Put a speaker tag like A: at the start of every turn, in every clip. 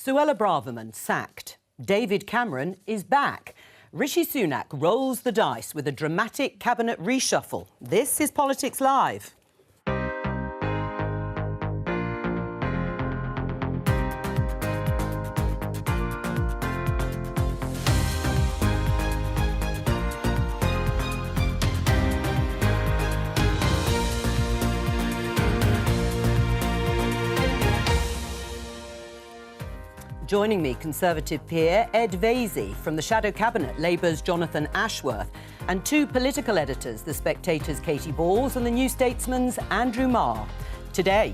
A: Suella Braverman sacked. David Cameron is back. Rishi Sunak rolls the dice with a dramatic cabinet reshuffle. This is Politics Live. Joining me, Conservative peer Ed Vaizey from the Shadow Cabinet, Labour's Jonathan Ashworth, and two political editors, The Spectator's Katie Balls and The New Statesman's Andrew Marr. Today.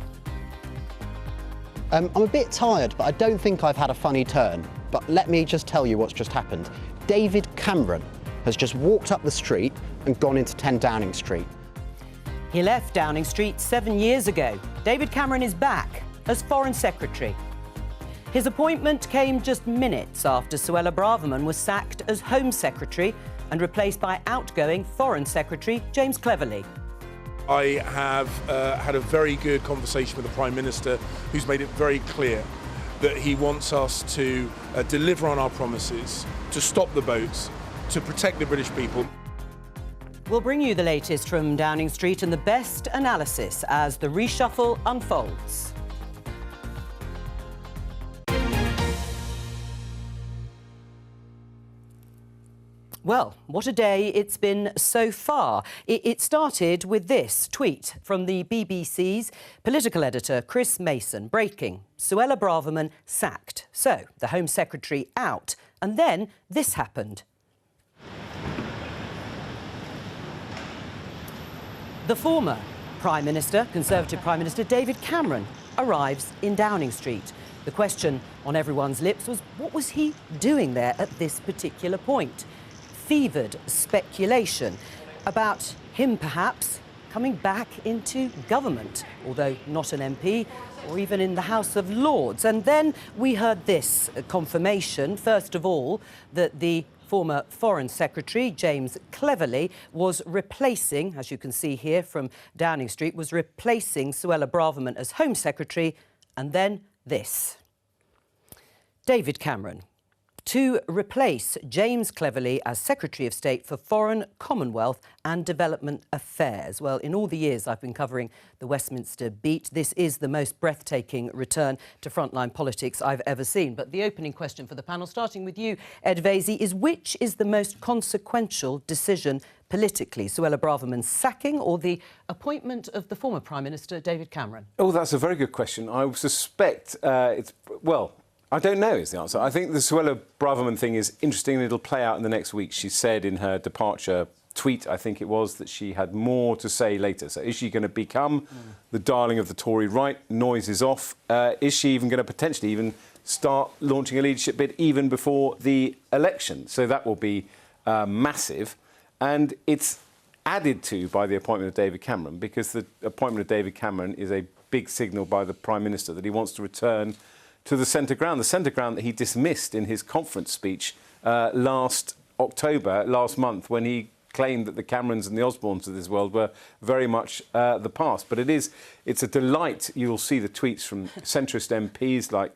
B: I'm a bit tired, but I don't think I've had a funny turn. But let me just tell you what's just happened. David Cameron has just walked up the street and gone into 10 Downing Street.
A: He left Downing Street 7 years ago. David Cameron is back as Foreign Secretary. His appointment came just minutes after Suella Braverman was sacked as Home Secretary and replaced by outgoing Foreign Secretary James Cleverly.
C: I have had a very good conversation with the Prime Minister, who's made it very clear that he wants us to deliver on our promises, to stop the boats, to protect the British people.
A: We'll bring you the latest from Downing Street and the best analysis as the reshuffle unfolds. Well, what a day it's been so far. It started with this tweet from the BBC's political editor, Chris Mason, breaking: Suella Braverman sacked. So, the Home Secretary out. And then this happened. The former Prime Minister, Conservative Prime Minister David Cameron, arrives in Downing Street. The question on everyone's lips was, what was he doing there at this particular point? Fevered speculation about him perhaps coming back into government, although not an MP or even in the House of Lords. And then we heard this confirmation, first of all, that the former Foreign Secretary, James Cleverly, was replacing, as you can see here from Downing Street, was replacing Suella Braverman as Home Secretary. And then this. David Cameron to replace James Cleverly as Secretary of State for Foreign, Commonwealth and Development Affairs. Well, in all the years I've been covering the Westminster beat, this is the most breathtaking return to frontline politics I've ever seen. But the opening question for the panel, starting with you, Ed Vaizey, is which is the most consequential decision politically, Suella Braverman's sacking or the appointment of the former Prime Minister, David Cameron?
D: Oh, that's a very good question. I suspect I don't know is the answer. I think the Suella Braverman thing is interesting and it'll play out in the next week. She said in her departure tweet, I think it was, that she had more to say later. So is she going to become the darling of the Tory right? Noise is off. Is she even going to potentially even start launching a leadership bid even before the election? So that will be massive. And it's added to by the appointment of David Cameron, because the appointment of David Cameron is a big signal by the Prime Minister that he wants to return to the centre ground that he dismissed in his conference speech last month, when he claimed that the Camerons and the Osbornes of this world were very much the past. But it's a delight. You'll see the tweets from centrist MPs like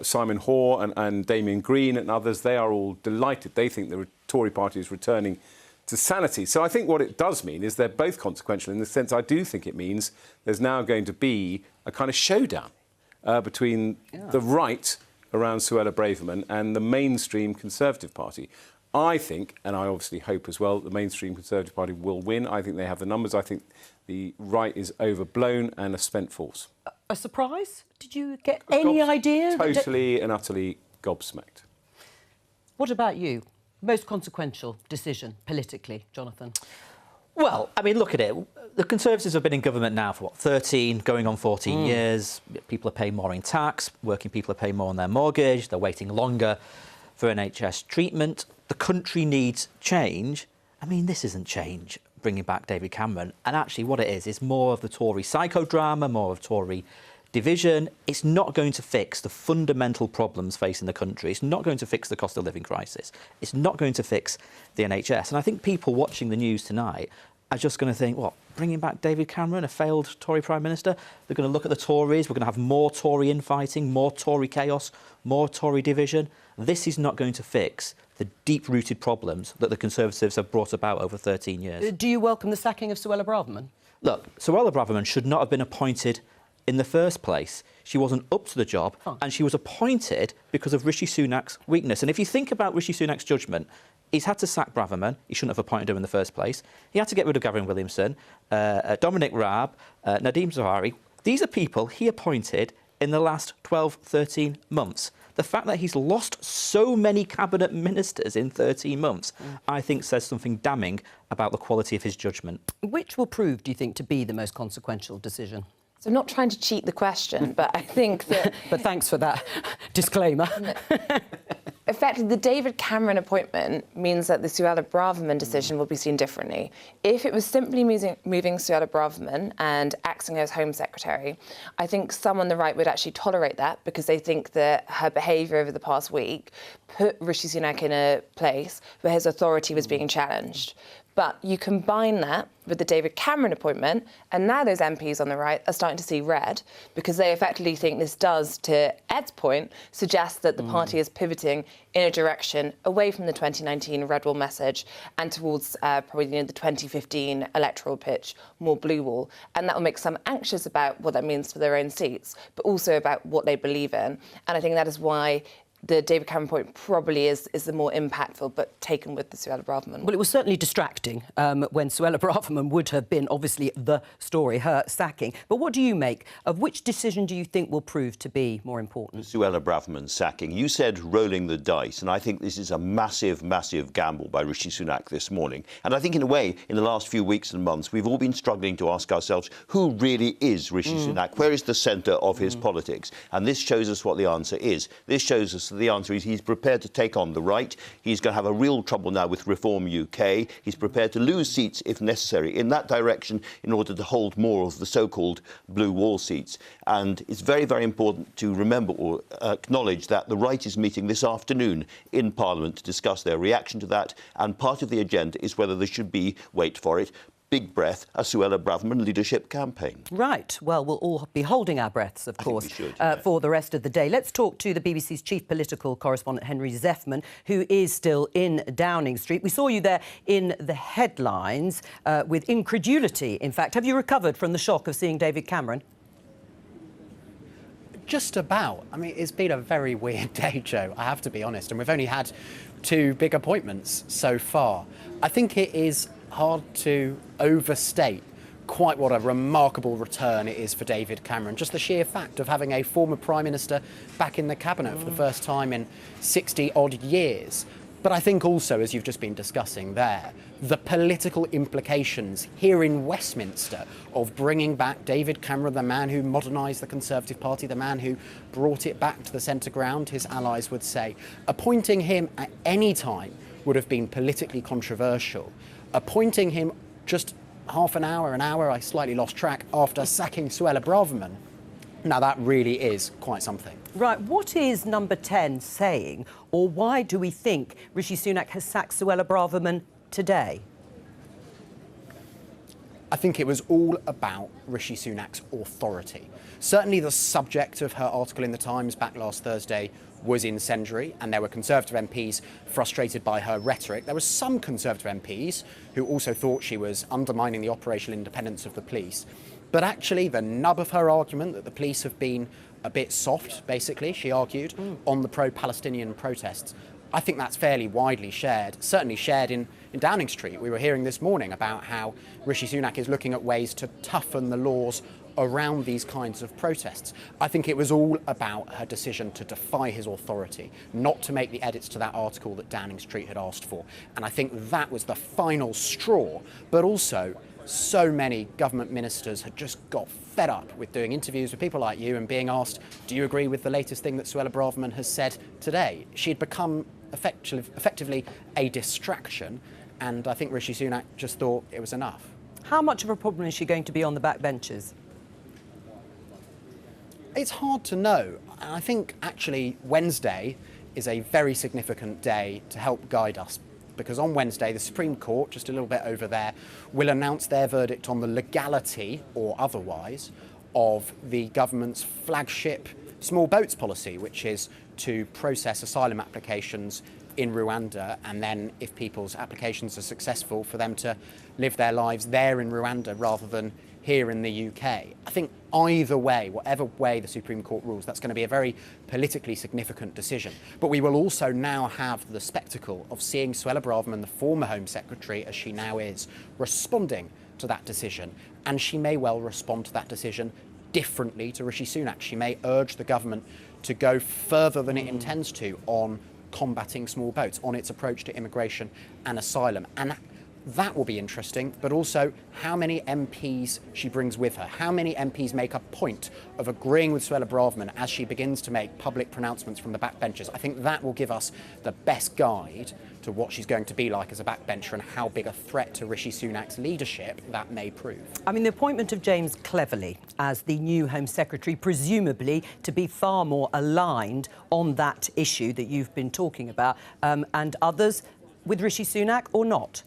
D: Simon Hoare and Damien Green and others. They are all delighted. They think the Tory party is returning to sanity. So I think what it does mean is they're both consequential in the sense I do think it means there's now going to be a kind of showdown between the right around Suella Braverman and the mainstream Conservative Party. I think, and I obviously hope as well, the mainstream Conservative Party will win. I think they have the numbers. I think the right is overblown and a spent force.
A: A surprise? Did you get any idea?
D: Totally and utterly gobsmacked.
A: What about you? Most consequential decision politically, Jonathan?
E: Well, I mean, look at it. The Conservatives have been in government now for, 13, going on 14 years. People are paying more in tax. Working people are paying more on their mortgage. They're waiting longer for NHS treatment. The country needs change. I mean, this isn't change, bringing back David Cameron. And actually what it is more of the Tory psychodrama, more of Tory division. It's not going to fix the fundamental problems facing the country. It's not going to fix the cost of living crisis. It's not going to fix the NHS. And I think people watching the news tonight are just going to think, what, bringing back David Cameron, a failed Tory Prime Minister? They're going to look at the Tories. We're going to have more Tory infighting, more Tory chaos, more Tory division. This is not going to fix the deep-rooted problems that the Conservatives have brought about over 13 years.
A: Do you welcome the sacking of Suella Braverman?
E: Look, Suella Braverman should not have been appointed in the first place. She wasn't up to the job, and she was appointed because of Rishi Sunak's weakness. And if you think about Rishi Sunak's judgment, he's had to sack Braverman. He shouldn't have appointed her in the first place. He had to get rid of Gavin Williamson, Dominic Raab, Nadeem Zawahiri. These are people he appointed in the last 12, 13 months. The fact that he's lost so many cabinet ministers in 13 months, I think, says something damning about the quality of his judgment.
A: Which will prove, do you think, to be the most consequential decision?
F: So I'm not trying to cheat the question, but I think that...
A: But thanks for that disclaimer.
F: Effectively, the David Cameron appointment means that the Suella Braverman decision will be seen differently. If it was simply moving Suella Braverman and acting as Home Secretary, I think some on the right would actually tolerate that because they think that her behaviour over the past week put Rishi Sunak in a place where his authority was being challenged. But you combine that with the David Cameron appointment, and now those MPs on the right are starting to see red because they effectively think this does, to Ed's point, suggest that the party is pivoting in a direction away from the 2019 Red Wall message and towards probably the 2015 electoral pitch, more blue wall. And that will make some anxious about what that means for their own seats, but also about what they believe in. And I think that is why the David Cameron point probably is the more impactful, but taken with the Suella Braverman.
A: Well, it was certainly distracting when Suella Braverman would have been, obviously, the story, her sacking. But what do you make of which decision do you think will prove to be more important?
G: Suella Braverman's sacking. You said rolling the dice, and I think this is a massive, massive gamble by Rishi Sunak this morning. And I think, in a way, in the last few weeks and months, we've all been struggling to ask ourselves, who really is Rishi Sunak? Where is the centre of his politics? And this shows us what the answer is. This shows us the answer is he's prepared to take on the right. He's going to have a real trouble now with Reform UK. He's prepared to lose seats, if necessary, in that direction in order to hold more of the so-called blue wall seats. And it's very, very important to remember or acknowledge that the right is meeting this afternoon in Parliament to discuss their reaction to that. And part of the agenda is whether there should be, wait for it, big breath, a Suella Braverman leadership campaign.
A: Right. Well, we'll all be holding our breaths, of course, for the rest of the day. Let's talk to the BBC's chief political correspondent, Henry Zeffman, who is still in Downing Street. We saw you there in the headlines with incredulity, in fact. Have you recovered from the shock of seeing David Cameron?
B: Just about. I mean, it's been a very weird day, Joe, I have to be honest, and we've only had 2 big appointments so far. I think it is hard to overstate quite what a remarkable return it is for David Cameron. Just the sheer fact of having a former Prime Minister back in the Cabinet for the first time in 60-odd years. But I think also, as you've just been discussing there, the political implications here in Westminster of bringing back David Cameron, the man who modernised the Conservative Party, the man who brought it back to the centre ground, his allies would say. Appointing him at any time would have been politically controversial. Appointing him just half an hour, I slightly lost track, after sacking Suella Braverman, now that really is quite something.
A: Right, what is number 10 saying, or why do we think Rishi Sunak has sacked Suella Braverman today?
B: I think it was all about Rishi Sunak's authority. Certainly the subject of her article in The Times back last Thursday was incendiary, and there were Conservative MPs frustrated by her rhetoric. There were some Conservative MPs who also thought she was undermining the operational independence of the police. But actually, the nub of her argument that the police have been a bit soft, basically, she argued, on the pro-Palestinian protests, I think that's fairly widely shared, certainly shared in Downing Street. We were hearing this morning about how Rishi Sunak is looking at ways to toughen the laws around these kinds of protests. I think it was all about her decision to defy his authority, not to make the edits to that article that Downing Street had asked for. And I think that was the final straw. But also, so many government ministers had just got fed up with doing interviews with people like you and being asked, do you agree with the latest thing that Suella Braverman has said today? She'd become effectively a distraction, and I think Rishi Sunak just thought it was enough.
A: How much of a problem is she going to be on the backbenches?
B: It's hard to know. I think actually Wednesday is a very significant day to help guide us because on Wednesday the Supreme Court, just a little bit over there, will announce their verdict on the legality or otherwise of the government's flagship small boats policy, which is to process asylum applications in Rwanda, and then, if people's applications are successful, for them to live their lives there in Rwanda rather than here in the UK. I think either way, whatever way the Supreme Court rules, that's going to be a very politically significant decision. But we will also now have the spectacle of seeing Suella Braverman, the former Home Secretary, as she now is, responding to that decision. And she may well respond to that decision differently to Rishi Sunak. She may urge the government to go further than it intends to on combating small boats, on its approach to immigration and asylum. And that will be interesting, but also how many MPs she brings with her. How many MPs make a point of agreeing with Suella Braverman as she begins to make public pronouncements from the backbenchers. I think that will give us the best guide to what she's going to be like as a backbencher and how big a threat to Rishi Sunak's leadership that may prove.
A: I mean, the appointment of James Cleverly as the new Home Secretary, presumably to be far more aligned on that issue that you've been talking about, and others with Rishi Sunak, or not?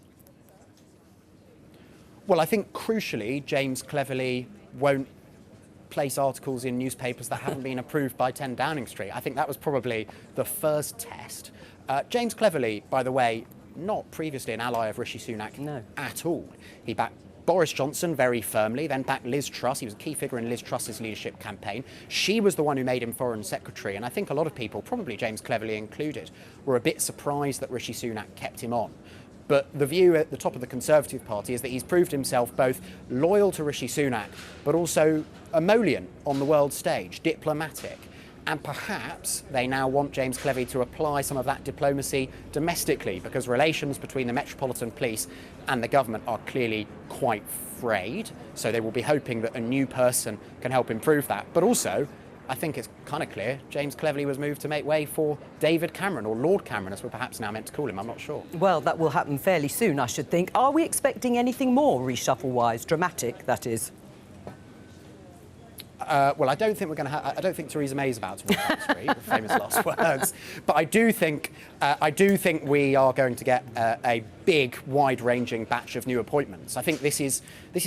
B: Well, I think crucially, James Cleverly won't place articles in newspapers that haven't been approved by 10 Downing Street. I think that was probably the first test. James Cleverly, by the way, not previously an ally of Rishi Sunak at all. He backed Boris Johnson very firmly, then backed Liz Truss. He was a key figure in Liz Truss's leadership campaign. She was the one who made him Foreign Secretary, and I think a lot of people, probably James Cleverly included, were a bit surprised that Rishi Sunak kept him on. But the view at the top of the Conservative Party is that he's proved himself both loyal to Rishi Sunak, but also emollient on the world stage, diplomatic. And perhaps they now want James Cleverly to apply some of that diplomacy domestically, because relations between the Metropolitan Police and the government are clearly quite frayed. So they will be hoping that a new person can help improve that. But also, I think it's kind of clear James Cleverly was moved to make way for David Cameron, or Lord Cameron, as we're perhaps now meant to call him. I'm not sure.
A: Well, that will happen fairly soon, I should think. Are we expecting anything more reshuffle-wise, dramatic, that is?
B: Well, I don't think we're going to have. I don't think Theresa May's about to walk down the street, the famous last words. But I do think we are going to get a big, wide-ranging batch of new appointments. I think this is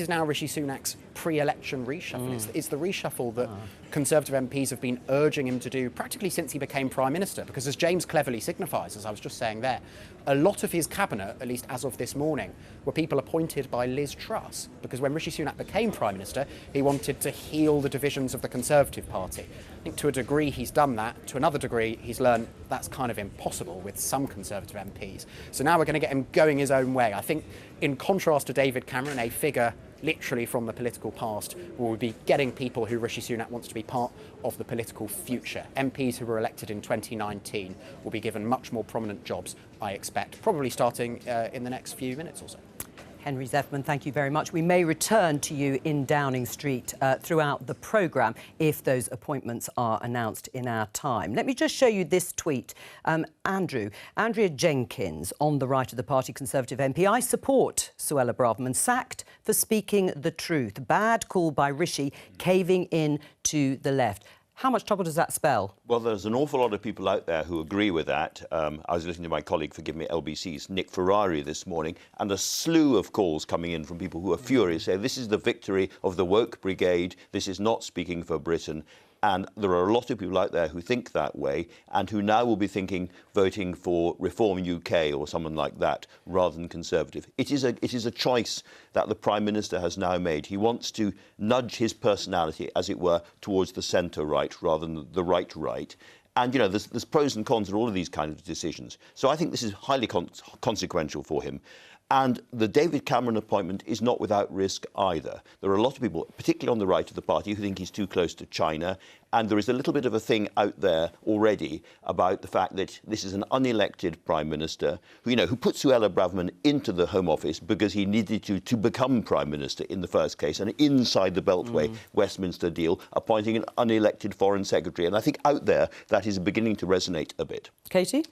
B: now Rishi Sunak's pre-election reshuffle. It's the reshuffle that Conservative MPs have been urging him to do practically since he became Prime Minister. Because as James Cleverly signifies, as I was just saying there, a lot of his cabinet, at least as of this morning, were people appointed by Liz Truss. Because when Rishi Sunak became Prime Minister, he wanted to heal the divisions of the Conservative Party. I think to a degree he's done that. To another degree, he's learned that's kind of impossible with some Conservative MPs. So now we're going to get him going his own way. I think, in contrast to David Cameron, a figure literally from the political past, will be getting people who Rishi Sunak wants to be part of the political future. MPs who were elected in 2019 will be given much more prominent jobs, I expect, probably starting in the next few minutes or so.
A: Henry Zeffman, thank you very much. We may return to you in Downing Street throughout the programme if those appointments are announced in our time. Let me just show you this tweet. Andrea Jenkins, on the right of the party, Conservative MP. I support Suella Braverman, sacked for speaking the truth. Bad call by Rishi, caving in to the left. How much trouble does that spell?
G: Well, there's an awful lot of people out there who agree with that. I was listening to my colleague, forgive me, LBC's Nick Ferrari this morning, and a slew of calls coming in from people who are furious, say this is the victory of the woke brigade, this is not speaking for Britain. And there are a lot of people out there who think that way and who now will be voting for Reform UK or someone like that rather than Conservative. It is a choice that the Prime Minister has now made. He wants to nudge his personality, as it were, towards the centre-right rather than the right-right. And, you know, there's pros and cons in all of these kinds of decisions. So I think this is highly consequential for him. And the David Cameron appointment is not without risk either. There are a lot of people, particularly on the right of the party, who think he's too close to China. And there is a little bit of a thing out there already about the fact that this is an unelected Prime Minister who put Suella Braverman into the Home Office because he needed to become Prime Minister in the first case, and inside the Beltway Westminster deal, appointing an unelected Foreign Secretary. And I think out there that is beginning to resonate a bit.
A: Katie?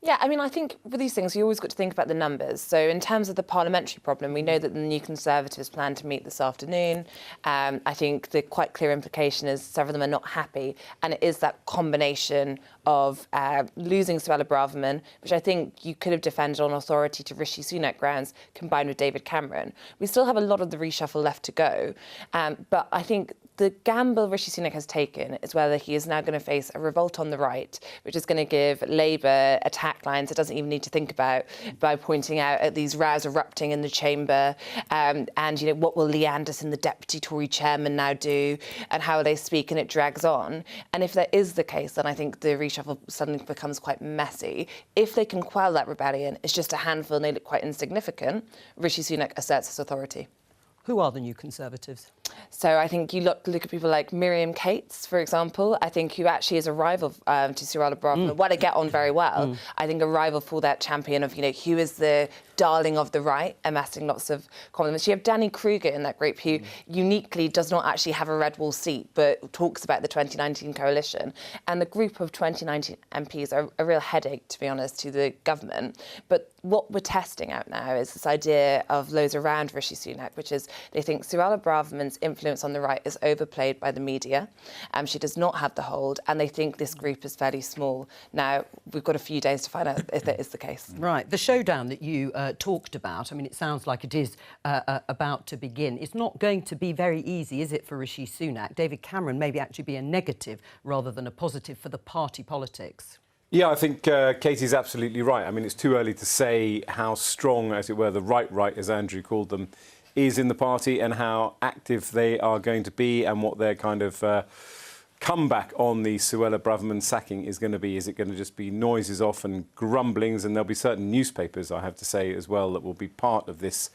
F: Yeah, I mean, I think with these things, you always got to think about the numbers. So in terms of the parliamentary problem, we know that the New Conservatives plan to meet this afternoon. I think the quite clear implication is several of them are not happy. And it is that combination of losing Suella Braverman, which I think you could have defended on authority to Rishi Sunak grounds, combined with David Cameron. We still have a lot of the reshuffle left to go. But I think the gamble Rishi Sunak has taken is whether he is now going to face a revolt on the right, which is going to give Labour attack lines it doesn't even need to think about by pointing out at these rows erupting in the chamber and, what will Lee Anderson, the deputy Tory chairman, now do and how will they speak, and it drags on. And if that is the case, then I think the reshuffle suddenly becomes quite messy. If they can quell that rebellion, it's just a handful and they look quite insignificant. Rishi Sunak asserts his authority.
A: Who are the New Conservatives?
F: So I think you look at people like Miriam Cates, for example, I think who actually is a rival to Suella Braverman. While they get on very well, I think a rival for that champion of, who is the darling of the right, amassing lots of compliments. You have Danny Kruger in that group who uniquely does not actually have a red wall seat, but talks about the 2019 coalition. And the group of 2019 MPs are a real headache, to be honest, to the government. But what we're testing out now is this idea of those around Rishi Sunak, which is they think Suella Braverman's influence on the right is overplayed by the media. She does not have the hold, and they think this group is fairly small. Now, we've got a few days to find out if that is the case.
A: Right. The showdown that you talked about, I mean, it sounds like it is about to begin. It's not going to be very easy, is it, for Rishi Sunak? David Cameron maybe actually be a negative rather than a positive for the party politics.
D: Yeah, I think Katie's absolutely right. I mean, it's too early to say how strong, as it were, the right, as Andrew called them, is in the party and how active they are going to be and what their kind of comeback on the Suella Braverman sacking is going to be. Is it going to just be noises off and grumblings? And there'll be certain newspapers, I have to say, as well, that will be part of this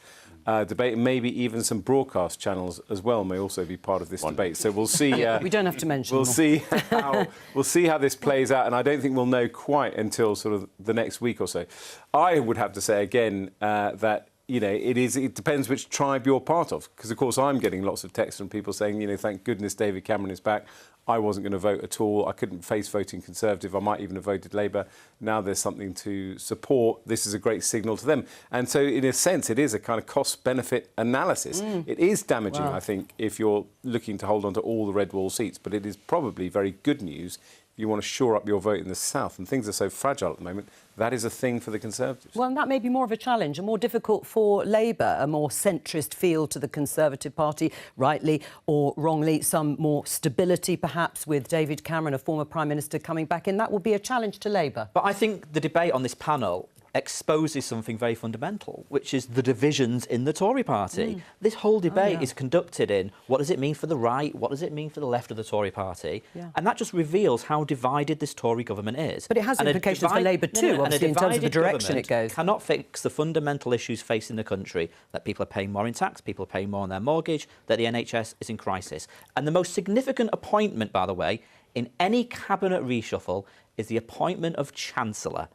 D: debate. Maybe even some broadcast channels as well may also be part of this debate. So we'll see.
A: We don't have to mention
D: we'll see how this plays out, and I don't think we'll know quite until sort of the next week or so. I would have to say again that it depends which tribe you're part of, because of course I'm getting lots of texts from people saying, thank goodness David Cameron is back. I wasn't going to vote at all. I couldn't face voting Conservative. I might even have voted Labour. Now there's something to support. This is a great signal to them. And so, in a sense, it is a kind of cost-benefit analysis. It is damaging, I think, if you're looking to hold on to all the red wall seats. But it is probably very good news if you want to shore up your vote in the south. And things are so fragile at the moment. That is a thing for the Conservatives.
A: Well, that may be more of a challenge and more difficult for Labour, a more centrist feel to the Conservative Party, rightly or wrongly, some more stability perhaps with David Cameron, a former Prime Minister, coming back in. That will be a challenge to Labour.
E: But I think the debate on this panel exposes something very fundamental, which is the divisions in the Tory party. This whole debate is conducted in what does it mean for the right, what does it mean for the left of the Tory party, and that just reveals how divided this Tory government is.
A: But it has implications for Labour too, obviously, in terms of the direction it goes.
E: Cannot fix the fundamental issues facing the country, that people are paying more in tax, people are paying more on their mortgage, that the NHS is in crisis. And the most significant appointment, by the way, in any cabinet reshuffle is the appointment of Chancellor.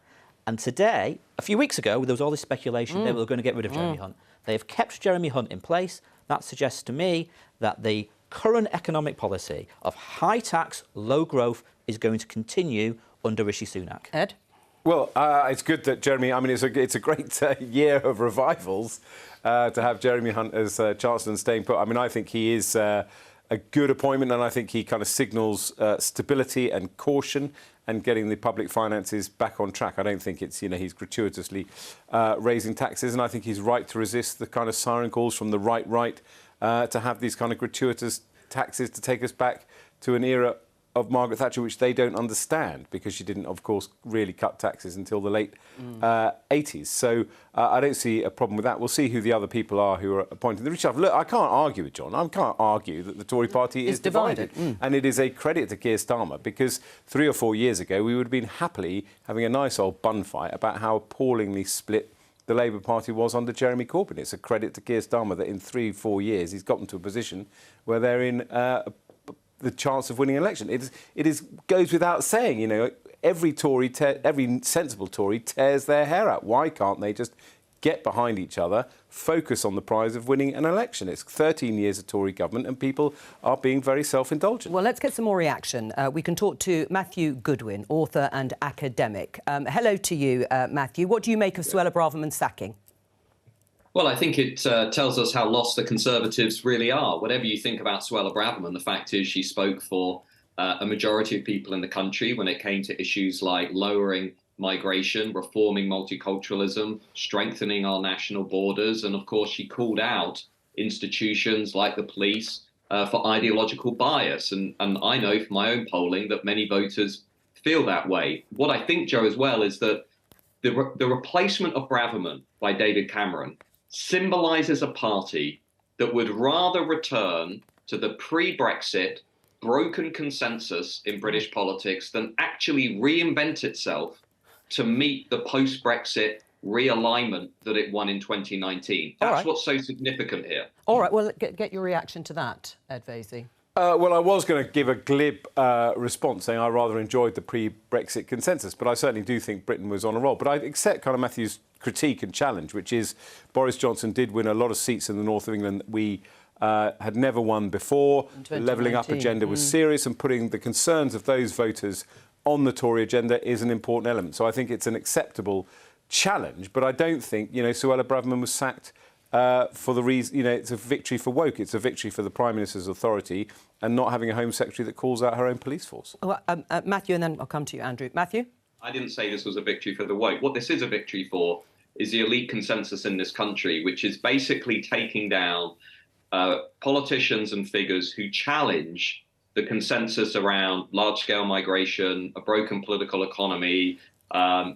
E: And today, a few weeks ago, there was all this speculation they were going to get rid of Jeremy Hunt. They have kept Jeremy Hunt in place. That suggests to me that the current economic policy of high tax, low growth is going to continue under Rishi Sunak.
A: Ed?
D: Well, it's good that Jeremy... I mean, it's a great year of revivals to have Jeremy Hunt as Chancellor and staying put. I mean, I think he is a good appointment, and I think he kind of signals stability and caution and getting the public finances back on track. I don't think it's, he's gratuitously raising taxes, and I think he's right to resist the kind of siren calls from the right to have these kind of gratuitous taxes to take us back to an era of Margaret Thatcher, which they don't understand, because she didn't, of course, really cut taxes until the late 80s. So I don't see a problem with that. We'll see who the other people are who are appointing the reshuffle. Look, I can't argue with John. I can't argue that the Tory party is divided. And it is a credit to Keir Starmer, because 3 or 4 years ago, we would have been happily having a nice old bun fight about how appallingly split the Labour Party was under Jeremy Corbyn. It's a credit to Keir Starmer that in 3-4 years he's gotten to a position where they're in the chance of winning an election. It goes without saying, every Tory, every sensible Tory tears their hair out. Why can't they just get behind each other, focus on the prize of winning an election. It's 13 years of Tory government and people are being very self-indulgent.
A: Well, let's get some more reaction. We can talk to Matthew Goodwin, author and academic. Hello to you, Matthew. What do you make of Suella Braverman's sacking?
H: Well, I think it tells us how lost the Conservatives really are. Whatever you think about Suella Braverman, the fact is she spoke for a majority of people in the country when it came to issues like lowering migration, reforming multiculturalism, strengthening our national borders. And of course, she called out institutions like the police for ideological bias. And I know from my own polling that many voters feel that way. What I think, Joe, as well, is that the replacement of Braverman by David Cameron symbolises a party that would rather return to the pre-Brexit broken consensus in British politics than actually reinvent itself to meet the post-Brexit realignment that it won in 2019. That's what's so significant here.
A: All right, well, get your reaction to that, Ed Vasey.
D: Well, I was going to give a glib response saying I rather enjoyed the pre-Brexit consensus, but I certainly do think Britain was on a roll. But I accept kind of Matthew's critique and challenge, which is Boris Johnson did win a lot of seats in the north of England that we had never won before. The levelling up agenda was serious, and putting the concerns of those voters on the Tory agenda is an important element. So I think it's an acceptable challenge, but I don't think, Suella Braverman was sacked for the reason, it's a victory for woke. It's a victory for the Prime Minister's authority and not having a Home Secretary that calls out her own police force.
A: Well, Matthew, and then I'll come to you, Andrew. Matthew?
H: I didn't say this was a victory for the woke. What this is a victory for is the elite consensus in this country, which is basically taking down politicians and figures who challenge the consensus around large-scale migration, a broken political economy, a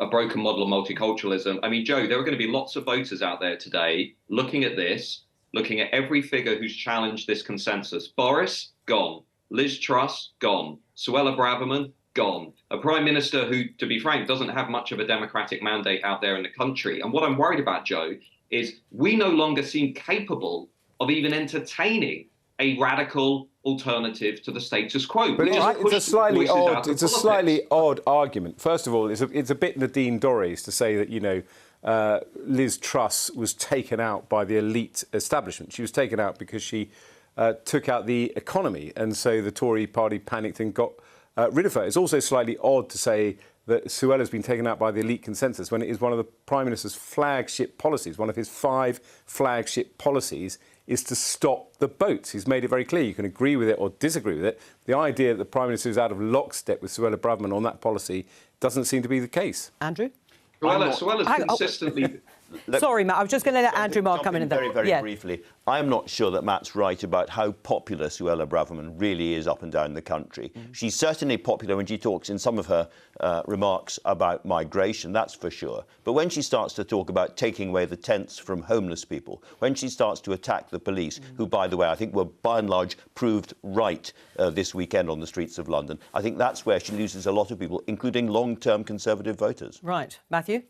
H: broken model of multiculturalism. I mean, Joe, there are going to be lots of voters out there today looking at this, looking at every figure who's challenged this consensus. Boris, gone. Liz Truss, gone. Suella Braverman, gone. A Prime Minister who, to be frank, doesn't have much of a democratic mandate out there in the country. And what I'm worried about, Joe, is we no longer seem capable of even entertaining a radical alternative to the status quo.
D: But it's a slightly odd argument. First of all, it's a bit Nadine Dorries to say that, Liz Truss was taken out by the elite establishment. She was taken out because she took out the economy, and so the Tory party panicked and got rid of her. It's also slightly odd to say that Suella's been taken out by the elite consensus when it is one of the Prime Minister's flagship policies. One of his 5 flagship policies is to stop the boats. He's made it very clear. You can agree with it or disagree with it. The idea that the Prime Minister is out of lockstep with Suella Braverman on that policy doesn't seem to be the case.
A: Andrew?
H: Suella's consistently...
A: Sorry, Matt, I was just going to let Andrew Marr come in and...
G: Very briefly. I'm not sure that Matt's right about how popular Suella Braverman really is up and down the country. She's certainly popular when she talks in some of her remarks about migration, that's for sure. But when she starts to talk about taking away the tents from homeless people, when she starts to attack the police, who, by the way, I think were by and large proved right this weekend on the streets of London, I think that's where she loses a lot of people, including long-term Conservative voters.
A: Right. Matthew?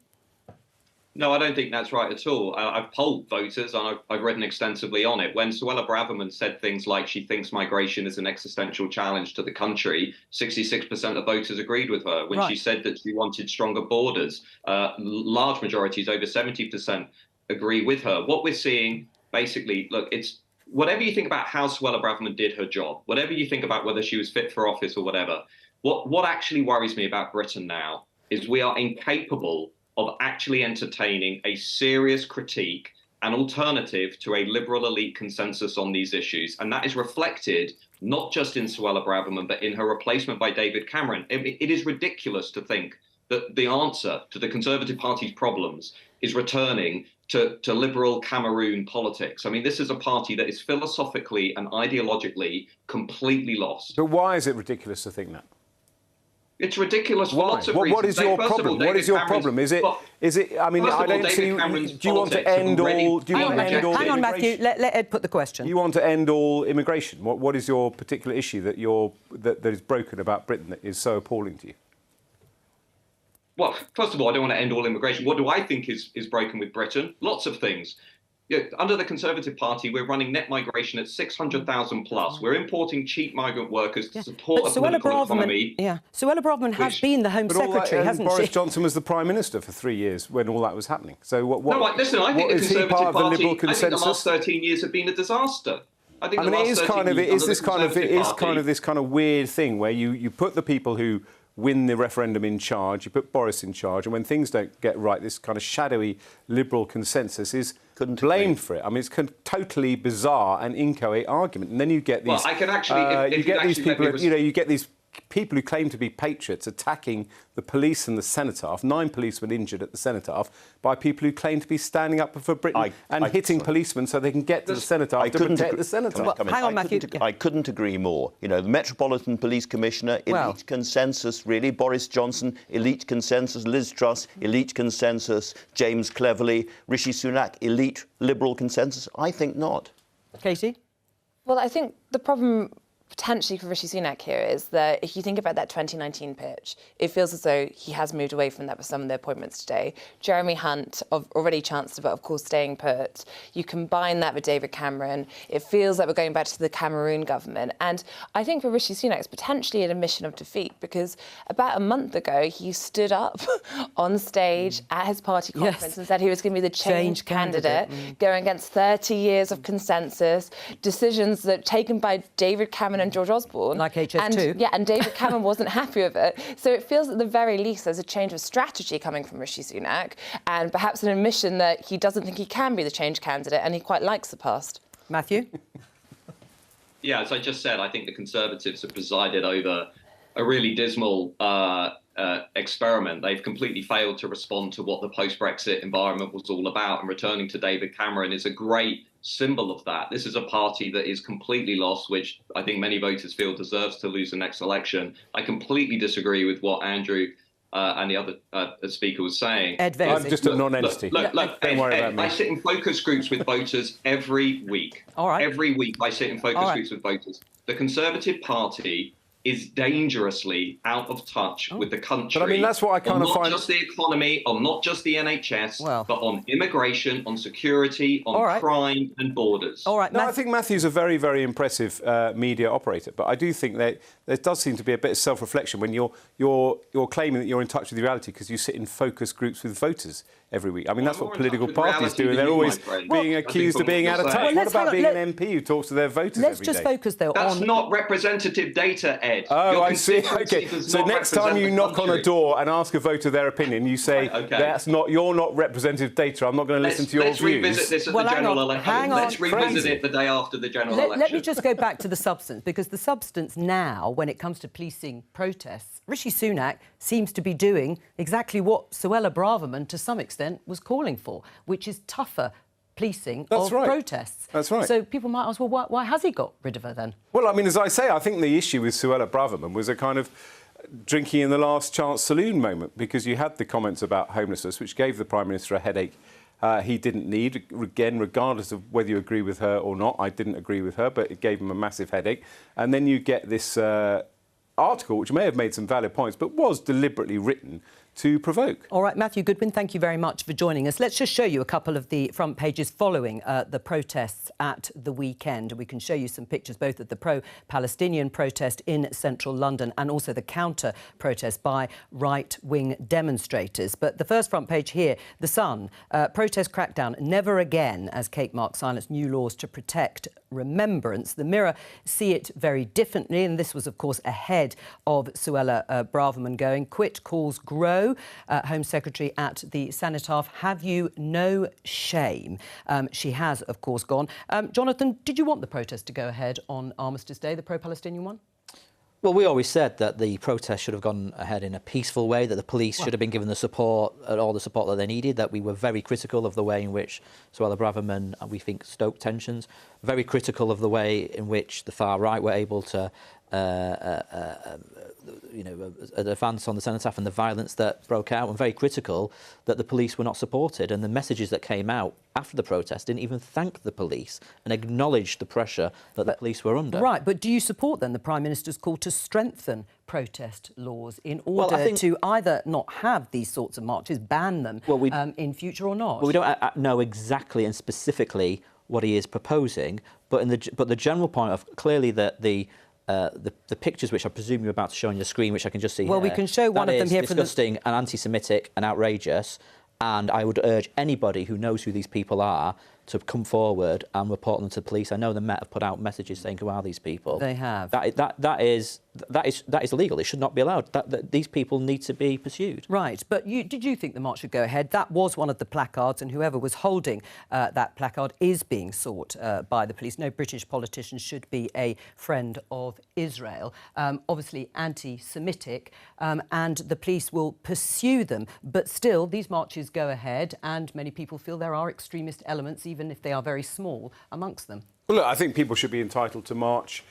H: No, I don't think that's right at all. I've polled voters and I've written extensively on it. When Suella Braverman said things like she thinks migration is an existential challenge to the country, 66% of voters agreed with her. When she said that she wanted stronger borders, large majorities, over 70%, agree with her. What we're seeing, basically, look, it's whatever you think about how Suella Braverman did her job, whatever you think about whether she was fit for office or whatever, what actually worries me about Britain now is we are incapable of actually entertaining a serious critique and alternative to a liberal elite consensus on these issues. And that is reflected not just in Suella Braverman, but in her replacement by David Cameron. It is ridiculous to think that the answer to the Conservative Party's problems is returning to liberal Cameroon politics. I mean, this is a party that is philosophically and ideologically completely lost.
D: But why is it ridiculous to think that?
H: It's ridiculous for lots of reasons.
D: What is your problem? What is your problem? Is it? I mean, I don't see. Do you want to end all? Do you want to end all?
A: Hang on, Matthew. Let Ed put the question.
D: You want to end all immigration? What is your particular issue that is broken about Britain that is so appalling to you?
H: Well, first of all, I don't want to end all immigration. What do I think is broken with Britain? Lots of things. under the Conservative Party, we're running net migration at 600,000 plus. We're importing cheap migrant workers to support a political economy.
A: Yeah, Suella Braverman has been the Home Secretary, hasn't
D: Boris
A: she?
D: Johnson was the Prime Minister for 3 years when all that was happening. So
H: Listen, I think the
D: is he part
H: Conservative
D: of the
H: Party,
D: Liberal
H: I think
D: consensus?
H: the last 13 years have been a disaster. I mean,
D: it is kind of this kind of weird thing where you put the people who win the referendum in charge, you put Boris in charge, and when things don't get right, this kind of shadowy Liberal consensus is blamed for it. I mean, it's totally bizarre and inchoate argument, and then you get these.
H: Well, I can actually.
D: You get these people. You get these people who claim to be patriots attacking the police and the cenotaph. 9 policemen injured at the cenotaph by people who claim to be standing up for Britain and hitting policemen so they can get to the cenotaph to protect the cenotaph.
A: Well, hang on, Matthew.
G: I couldn't agree more. You know, the Metropolitan Police Commissioner, elite consensus, really. Boris Johnson, elite consensus. Liz Truss, elite consensus. James Cleverly, Rishi Sunak, elite Liberal consensus. I think not.
A: Katie?
F: Well, I think the problem potentially for Rishi Sunak here is that if you think about that 2019 pitch, it feels as though he has moved away from that with some of the appointments today. Jeremy Hunt, already Chancellor, but of course staying put. You combine that with David Cameron, it feels like we're going back to the Cameroon government. And I think for Rishi Sunak, it's potentially an admission of defeat because about a month ago, he stood up on stage at his party conference and said he was going to be the change candidate, going against 30 years of consensus, decisions that taken by David Cameron and George Osborne.
A: Like HS2.
F: And David Cameron wasn't happy with it. So it feels at the very least there's a change of strategy coming from Rishi Sunak and perhaps an admission that he doesn't think he can be the change candidate and he quite likes the past.
A: Matthew?
H: Yeah, as I just said, I think the Conservatives have presided over a really dismal experiment. They've completely failed to respond to what the post-Brexit environment was all about, and returning to David Cameron is a great symbol of that. This is a party that is completely lost, which I think many voters feel deserves to lose the next election. I completely disagree with what Andrew and the other speaker was saying.
A: Ed,
D: I'm just a non-entity.
H: Look,
D: don't worry about me.
H: I sit in focus groups with voters every week.
A: All right.
H: Every week I sit in focus groups with voters. The Conservative Party is dangerously out of touch with the country.
D: But I mean, that's what I kind of find.
H: Not just the economy, on not just the NHS, but on immigration, on security, on crime and borders.
A: All right.
D: No, I think Matthew's a very, very impressive media operator, but I do think that there does seem to be a bit of self-reflection when you're claiming that you're in touch with reality because you sit in focus groups with voters every week. I mean, that's what political parties do, and they're always being accused of being out of touch. What about being an MP who talks to their voters every day?
A: Let's just focus, though, on...
H: That's not representative data, Ed.
D: Oh, I see. OK, so next time you knock on a door and ask a voter their opinion, you say, you're not representative data, I'm not going to listen to your views.
H: Let's revisit this at the general election. Let's revisit it the day after the general election.
A: Let me just go back to the substance, because the substance now, when it comes to policing protests, Rishi Sunak seems to be doing exactly what Suella Braverman, to some extent, was calling for, which is tougher policing of protests.
D: That's right.
A: So people might ask, well, why has he got rid of her then?
D: Well, I mean, as I say, I think the issue with Suella Braverman was a kind of drinking in the last chance saloon moment, because you had the comments about homelessness, which gave the Prime Minister a headache he didn't need. Again, regardless of whether you agree with her or not, I didn't agree with her, but it gave him a massive headache. And then you get this article, which may have made some valid points, but was deliberately written to provoke. All
A: right, Matthew Goodwin, thank you very much for joining us. Let's just show you a couple of the front pages following the protests at the weekend. We can show you some pictures both of the pro-Palestinian protest in central London and also the counter-protest by right-wing demonstrators. But the first front page here, The Sun, protest crackdown, never again, as Kate Mark silenced new laws to protect remembrance. The Mirror see it very differently, and this was, of course, ahead of Suella Braverman going. Quit calls grow. Home Secretary at the Cenotaph, have you no shame? She has, of course, gone. Jonathan, did you want the protest to go ahead on Armistice Day, the pro-Palestinian one?
E: Well, we always said that the protest should have gone ahead in a peaceful way, that the police should have been given the support, all the support that they needed, that we were very critical of the way in which Suella Braverman, we think, stoked tensions, very critical of the way in which the far right were able to an advance on the cenotaph and the violence that broke out, and very critical that the police were not supported. And the messages that came out after the protest didn't even thank the police and acknowledge the pressure that the police were under.
A: Right, but do you support then the Prime Minister's call to strengthen protest laws in order to either not have these sorts of marches, ban them in future or not?
E: Well, we don't know exactly and specifically what he is proposing, but the general point of clearly that the pictures which I presume you're about to show on your screen, which I can just see
A: well,
E: here,
A: we can show one of them here.
E: Disgusting and anti-Semitic and outrageous. And I would urge anybody who knows who these people are to come forward and report them to the police. I know the Met have put out messages saying, who are these people?
A: They have.
E: That is illegal. It should not be allowed. These people need to be pursued.
A: Right, but did you think the march should go ahead? That was one of the placards, and whoever was holding that placard is being sought by the police. No British politician should be a friend of Israel. Obviously anti-Semitic, and the police will pursue them. But still, these marches go ahead, and many people feel there are extremist elements, even if they are very small, amongst them.
D: Well, look, I think people should be entitled to march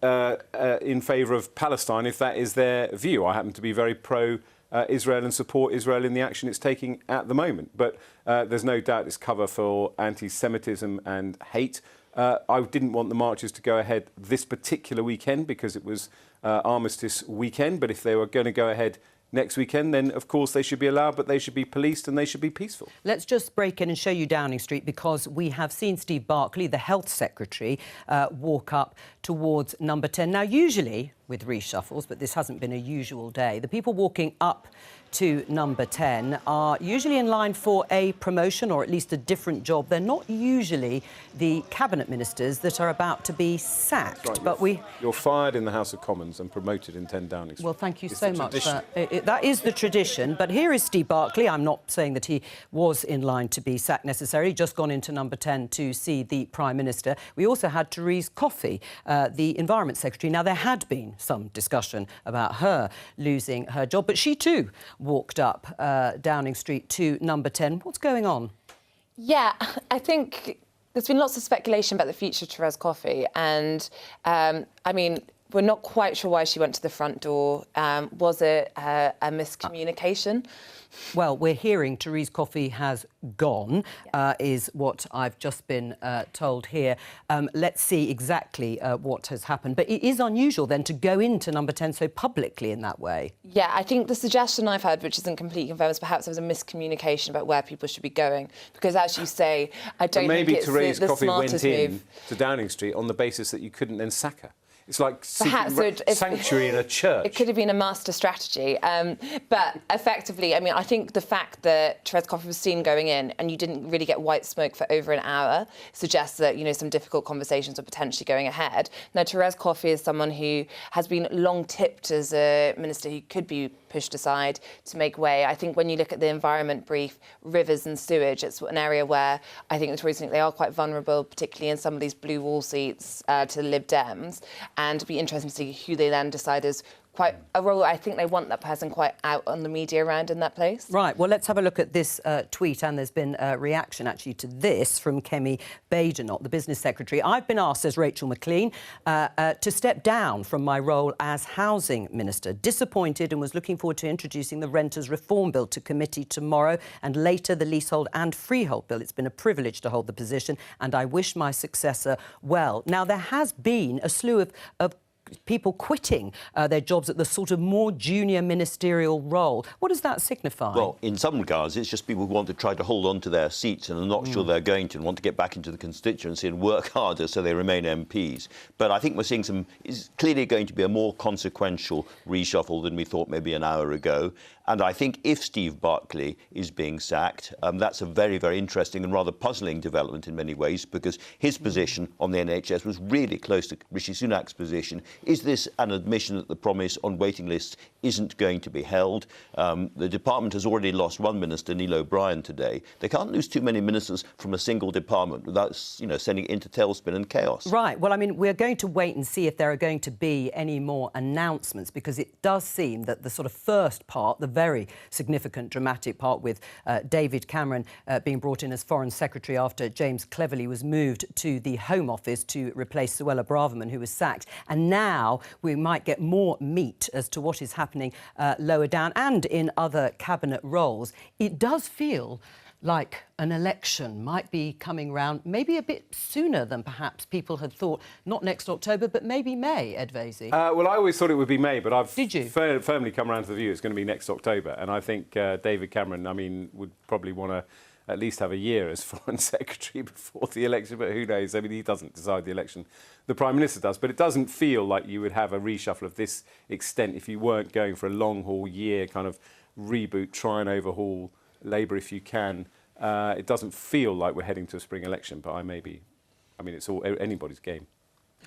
D: in favour of Palestine if that is their view. I happen to be very pro-Israel and support Israel in the action it's taking at the moment. But there's no doubt it's cover for anti-Semitism and hate. I didn't want the marches to go ahead this particular weekend because it was Armistice weekend. But if they were going to go ahead next weekend, then of course they should be allowed, but they should be policed and they should be peaceful.
A: Let's just break in and show you Downing Street, because we have seen Steve Barclay, the Health Secretary, walk up towards number 10. Now, usually with reshuffles, but this hasn't been a usual day, the people walking up to number 10 are usually in line for a promotion or at least a different job. They're not usually the cabinet ministers that are about to be sacked.
D: Right, you're fired in the House of Commons and promoted in 10 Downing Street.
A: Well, thank you so much. That is the tradition. But here is Steve Barclay. I'm not saying that he was in line to be sacked necessarily, just gone into number 10 to see the Prime Minister. We also had Therese Coffey, the Environment Secretary. Now, there had been some discussion about her losing her job, but she too walked up Downing Street to number 10. What's going on?
F: Yeah, I think there's been lots of speculation about the future of Therese Coffey, and I mean, we're not quite sure why she went to the front door. Was it a miscommunication?
A: Well, we're hearing Therese Coffey has gone, is what I've just been told here. Let's see exactly what has happened. But it is unusual, then, to go into number 10 so publicly in that way.
F: Yeah, I think the suggestion I've heard, which isn't completely confirmed, is perhaps there was a miscommunication about where people should be going. Because, as you say, I don't think it's
D: Therese
F: the
D: Coffey
F: smartest
D: went in
F: move
D: to Downing Street on the basis that you couldn't then sack her. It's like
F: perhaps
D: sanctuary in a church.
F: It could have been a master strategy. But effectively, I mean, I think the fact that Therese Coffey was seen going in and you didn't really get white smoke for over an hour suggests that, you know, some difficult conversations are potentially going ahead. Now, Therese Coffey is someone who has been long tipped as a minister who could be pushed aside to make way. I think when you look at the environment brief, rivers and sewage, it's an area where I think notoriously they are quite vulnerable, particularly in some of these blue wall seats to the Lib Dems. And it'd be interesting to see who they then decide is quite a role. I think they want that person quite out on the media around in that place. Right.
A: Well, let's have a look at this tweet, and there's been a reaction actually to this from Kemi Badenoch, the Business Secretary. I've been asked, says Rachel McLean, to step down from my role as Housing Minister. Disappointed, and was looking forward to introducing the Renters Reform Bill to committee tomorrow, and later the Leasehold and Freehold Bill. It's been a privilege to hold the position, and I wish my successor well. Now, there has been a slew of people quitting their jobs at the sort of more junior ministerial role. What does that signify?
G: Well, in some regards, it's just people who want to try to hold on to their seats and are not sure they're going to, and want to get back into the constituency and work harder so they remain MPs. But I think we're seeing it's clearly going to be a more consequential reshuffle than we thought maybe an hour ago. And I think if Steve Barclay is being sacked, that's a very, very interesting and rather puzzling development in many ways, because his position on the NHS was really close to Rishi Sunak's position Is this an admission that the promise on waiting lists isn't going to be held? The department has already lost one minister, Neil O'Brien, today. They can't lose too many ministers from a single department without, sending it into tailspin and chaos.
A: Right. Well, I mean, we're going to wait and see if there are going to be any more announcements, because it does seem that the sort of first part, the very significant, dramatic part with David Cameron being brought in as Foreign Secretary after James Cleverly was moved to the Home Office to replace Suella Braverman, who was sacked. And now we might get more meat as to what is happening lower down and in other cabinet roles. It does feel like an election might be coming round maybe a bit sooner than perhaps people had thought. Not next October, but maybe May, Ed Vaizey.
D: Well, I always thought it would be May, but I've
A: firmly
D: come around to the view it's going to be next October. And I think David Cameron, would probably want to at least have a year as Foreign Secretary before the election, but who knows? I mean, he doesn't decide the election. The Prime Minister does, but it doesn't feel like you would have a reshuffle of this extent if you weren't going for a long-haul year kind of reboot, try and overhaul Labour if you can. It doesn't feel like we're heading to a spring election, but it's all anybody's game.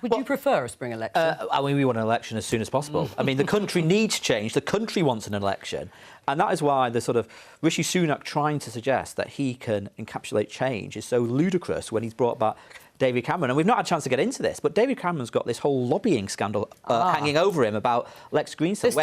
A: Would you prefer a spring election?
E: We want an election as soon as possible. I mean, the country needs change. The country wants an election. And that is why the sort of Rishi Sunak trying to suggest that he can encapsulate change is so ludicrous when he's brought back David Cameron. And we've not had a chance to get into this, but David Cameron's got this whole lobbying scandal hanging over him about Lex Greensill.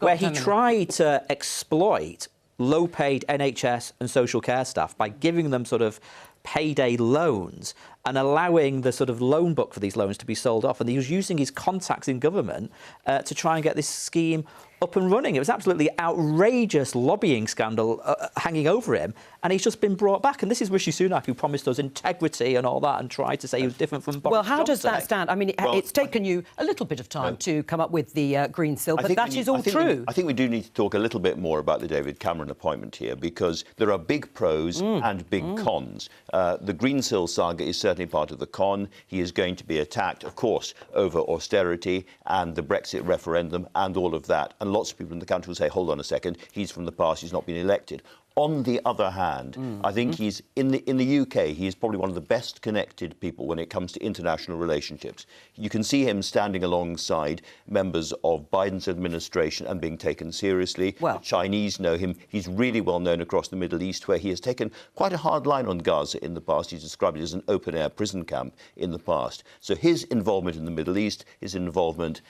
E: Where he tried to exploit low-paid NHS and social care staff by giving them sort of payday loans and allowing the sort of loan book for these loans to be sold off. And he was using his contacts in government to try and get this scheme up and running. It was absolutely outrageous lobbying scandal hanging over him, and he's just been brought back. And this is Rishi Sunak, who promised us integrity and all that and tried to say he was different from Boris
A: Well, how
E: Johnson.
A: does that stand? I mean, it's taken you a little bit of time to come up with the Greensill, but that is all true.
G: I think we do need to talk a little bit more about the David Cameron appointment here, because there are big pros and big cons. The Greensill saga is certainly part of the con. He is going to be attacked, of course, over austerity and the Brexit referendum and all of that. And lots of people in the country will say, hold on a second, he's from the past, he's not been elected. On the other hand, I think he's in the UK, he is probably one of the best connected people when it comes to international relationships. You can see him standing alongside members of Biden's administration and being taken seriously.
A: Well,
G: the Chinese know him. He's really well known across the Middle East, where he has taken quite a hard line on Gaza in the past. He's described it as an open-air prison camp in the past. So his involvement in the Middle East, his involvement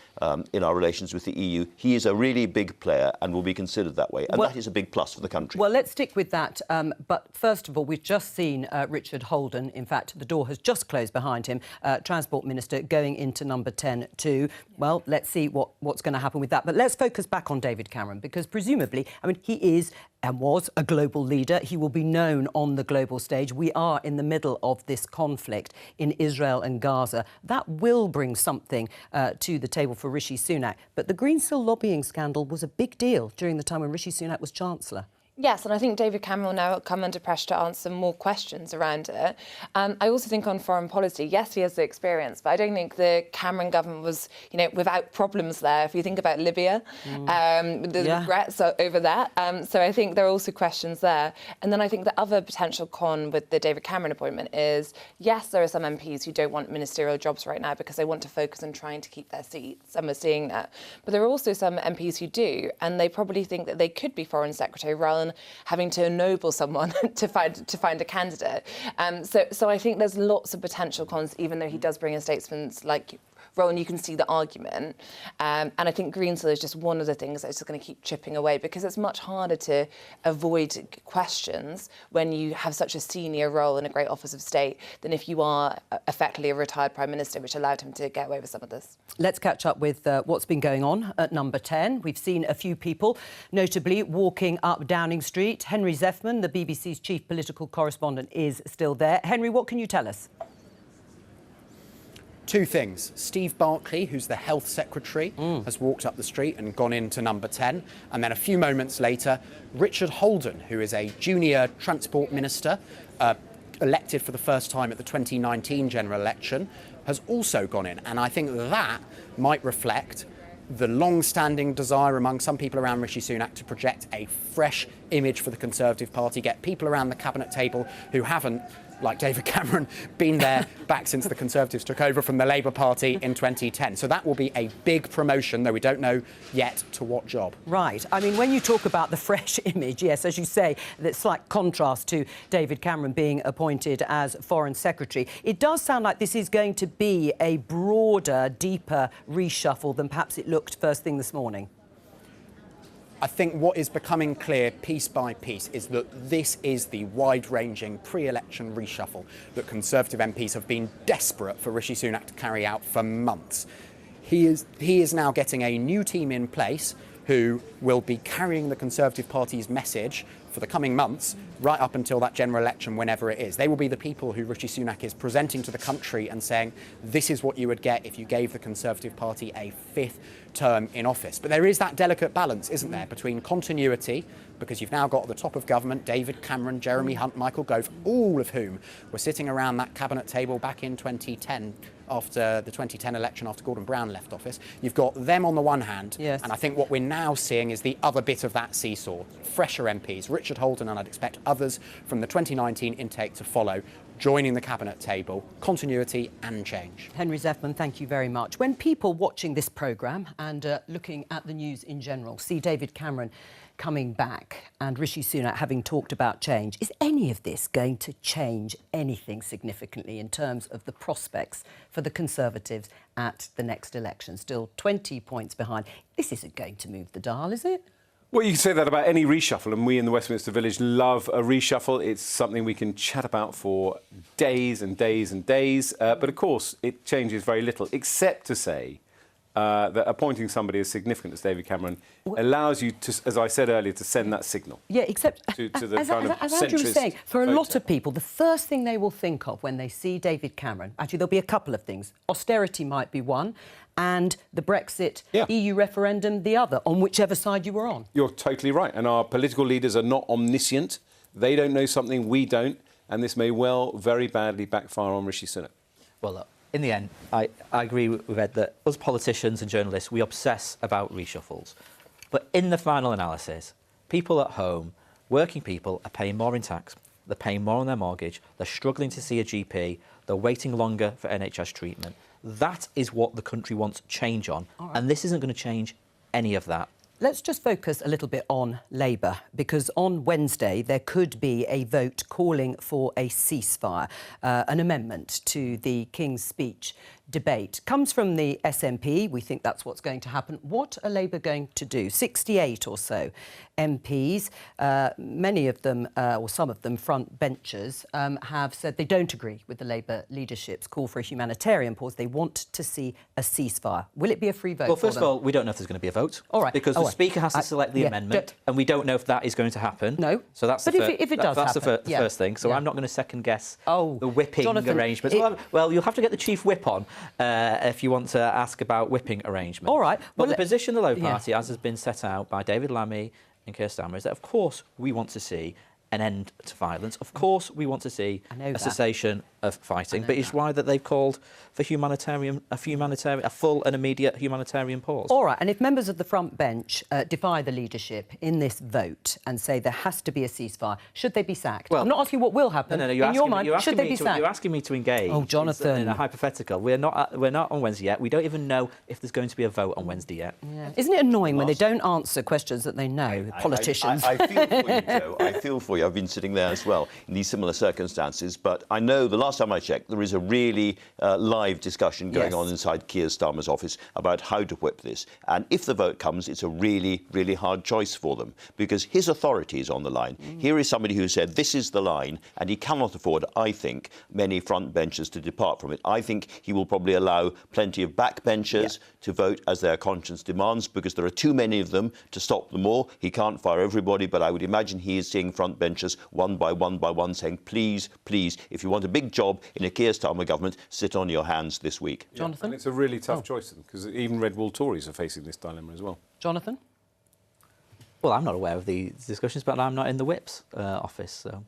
G: in our relations with the EU, he is a really big player and will be considered that way. And that is a big plus for the country.
A: Well, let's stick with that. But first of all, we've just seen Richard Holden. In fact, the door has just closed behind him. Transport Minister going into number 10 too. Well, let's see what's going to happen with that. But let's focus back on David Cameron, because presumably, he is and was a global leader. He will be known on the global stage. We are in the middle of this conflict in Israel and Gaza. That will bring something to the table for Rishi Sunak. But the Greensill lobbying scandal was a big deal during the time when Rishi Sunak was Chancellor.
F: Yes, and I think David Cameron will now come under pressure to answer more questions around it. I also think on foreign policy, yes, he has the experience, but I don't think the Cameron government was, without problems there. If you think about Libya, the regrets over that. So I think there are also questions there. And then I think the other potential con with the David Cameron appointment is, yes, there are some MPs who don't want ministerial jobs right now because they want to focus on trying to keep their seats, and we're seeing that. But there are also some MPs who do, and they probably think that they could be Foreign Secretary rather than having to ennoble someone to find a candidate. So I think there's lots of potential cons, even though he does bring in statesman's like role, and you can see the argument. And I think Greensill is just one of the things that's just going to keep chipping away, because it's much harder to avoid questions when you have such a senior role in a great office of state than if you are effectively a retired Prime Minister, which allowed him to get away with some of this.
A: Let's catch up with what's been going on at number 10. We've seen a few people, notably walking up Downing Street. Henry Zeffman, the BBC's chief political correspondent, is still there. Henry, what can you tell us?
B: Two things. Steve Barclay, who's the Health Secretary, has walked up the street and gone into number 10. And then a few moments later, Richard Holden, who is a junior Transport Minister, elected for the first time at the 2019 general election, has also gone in. And I think that might reflect the long-standing desire among some people around Rishi Sunak to project a fresh image for the Conservative Party, get people around the cabinet table who haven't like David Cameron, been there back since the Conservatives took over from the Labour Party in 2010. So that will be a big promotion, though we don't know yet to what job.
A: Right. I mean, when you talk about the fresh image, yes, as you say, that slight contrast to David Cameron being appointed as Foreign Secretary, it does sound like this is going to be a broader, deeper reshuffle than perhaps it looked first thing this morning.
B: I think what is becoming clear piece by piece is that this is the wide-ranging pre-election reshuffle that Conservative MPs have been desperate for Rishi Sunak to carry out for months. He is now getting a new team in place who will be carrying the Conservative Party's message for the coming months, right up until that general election, whenever it is. They will be the people who Rishi Sunak is presenting to the country and saying, this is what you would get if you gave the Conservative Party a 5th term in office. But there is that delicate balance, isn't there, between continuity, because you've now got at the top of government David Cameron, Jeremy Hunt, Michael Gove, all of whom were sitting around that cabinet table back in 2010, after the 2010 election, after Gordon Brown left office. You've got them on the one hand,
A: yes,
B: and I think what we're now seeing is the other bit of that seesaw. Fresher MPs, Richard Holden, and I'd expect others from the 2019 intake to follow, joining the cabinet table, continuity and change.
A: Henry Zeffman, thank you very much. When people watching this programme and looking at the news in general see David Cameron coming back and Rishi Sunak having talked about change, is any of this going to change anything significantly in terms of the prospects for the Conservatives at the next election? Still 20 points behind. This isn't going to move the dial, is it?
D: Well, you can say that about any reshuffle, and we in the Westminster Village love a reshuffle. It's something we can chat about for days and days and days. But, of course, it changes very little, except to say that appointing somebody as significant as David Cameron allows you to, as I said earlier, to send that signal.
A: Yeah, except,
D: to the
A: as
D: centrist
A: Andrew was saying, for a lot
D: voter.
A: of people, the first thing they will think of when they see David Cameron, actually, there'll be a couple of things. Austerity might be one, and the Brexit EU referendum the other, on whichever side you were on.
D: You're totally right. And our political leaders are not omniscient. They don't know something we don't, and this may well very badly backfire on Rishi Sunak.
E: Well, look, in the end, I agree with Ed that us politicians and journalists, we obsess about reshuffles. But in the final analysis, people at home, working people, are paying more in tax, they're paying more on their mortgage, they're struggling to see a GP, they're waiting longer for NHS treatment. That is what the country wants change on, and this isn't going to change any of that.
A: Let's just focus a little bit on Labour, because on Wednesday there could be a vote calling for a ceasefire, an amendment to the King's Speech debate. Comes from the SNP. We think that's what's going to happen. What are Labour going to do? 68 or so MPs, many of them, or some of them, front benchers, have said they don't agree with the Labour leadership's call for a humanitarian pause. They want to see a ceasefire. Will it be a free vote?
E: Well, first of all, we don't know if there's going to be a vote.
A: All right.
E: Because the Speaker has to select the amendment, and we don't know if that is going to happen.
A: No.
E: So that's
A: but if it does
E: that's
A: happen,
E: the first thing. So I'm not going to second-guess the whipping
A: Jonathan,
E: arrangements. Well, you'll have to get the Chief Whip on if you want to ask about whipping arrangements.
A: All right.
E: But the position of the Labour Party, as has been set out by David Lammy and Keir Starmer, is that, of course, we want to see an end to violence. Of course, we want to see a cessation of fighting, but it's why that they've called for a full and immediate humanitarian pause.
A: All right, and if members of the front bench defy the leadership in this vote and say there has to be a ceasefire, should they be sacked? Well, I'm not asking what will happen.
E: No,
A: in your mind, should they be sacked?
E: You're asking me to engage.
A: Oh, Jonathan.
E: In a hypothetical. We're not on Wednesday yet. We don't even know if there's going to be a vote on Wednesday yet.
A: Yeah. Isn't it annoying when they don't answer questions that they know, politicians?
G: I feel for you, Joe. I feel for you. I've been sitting there as well in these similar circumstances, but I know the last time I checked, there is a really live discussion going on inside Keir Starmer's office about how to whip this. And if the vote comes, it's a really, really hard choice for them because his authority is on the line. Here is somebody who said this is the line, and he cannot afford, I think, many front benchers to depart from it. I think he will probably allow plenty of backbenchers to vote as their conscience demands because there are too many of them to stop them all. He can't fire everybody, but I would imagine he is seeing front benchers one by one saying, please, please, if you want a big job in a Keir Starmer government, sit on your hands this week.
A: Jonathan?
D: And it's a really tough choice because even Red Wall Tories are facing this dilemma as well.
A: Jonathan?
E: Well, I'm not aware of these discussions, but I'm not in the Whip's office, so...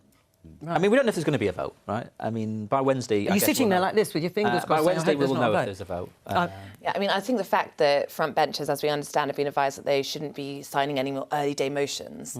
E: I mean, we don't know if there's going to be a vote, right? I mean, by Wednesday...
A: Are you sitting there like this with your fingers crossed?
E: By Wednesday,
A: we
E: we'll know if there's a vote.
F: Yeah, I mean, I think the fact that front benchers, as we understand, have been advised that they shouldn't be signing any more early day motions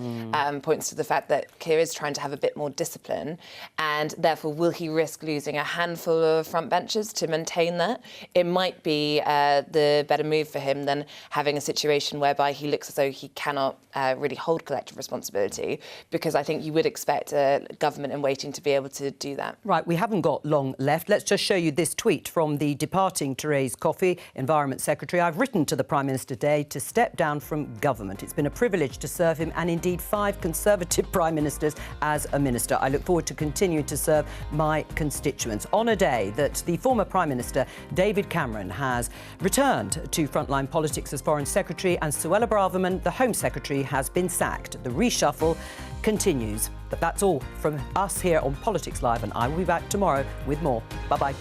F: points to the fact that Keir is trying to have a bit more discipline, and therefore will he risk losing a handful of front benchers to maintain that? It might be the better move for him than having a situation whereby he looks as though he cannot really hold collective responsibility, because I think you would expect a government in waiting to be able to do that.
A: Right, we haven't got long left. Let's just show you this tweet from the departing Therese Coffey, Environment Secretary. I've written to the Prime Minister today to step down from government. It's been a privilege to serve him and indeed 5 Conservative Prime Ministers as a minister. I look forward to continuing to serve my constituents. On a day that the former Prime Minister David Cameron has returned to frontline politics as Foreign Secretary and Suella Braverman, the Home Secretary, has been sacked. The reshuffle continues. But that's all from us here on Politics Live, and I will be back tomorrow with more. Bye-bye.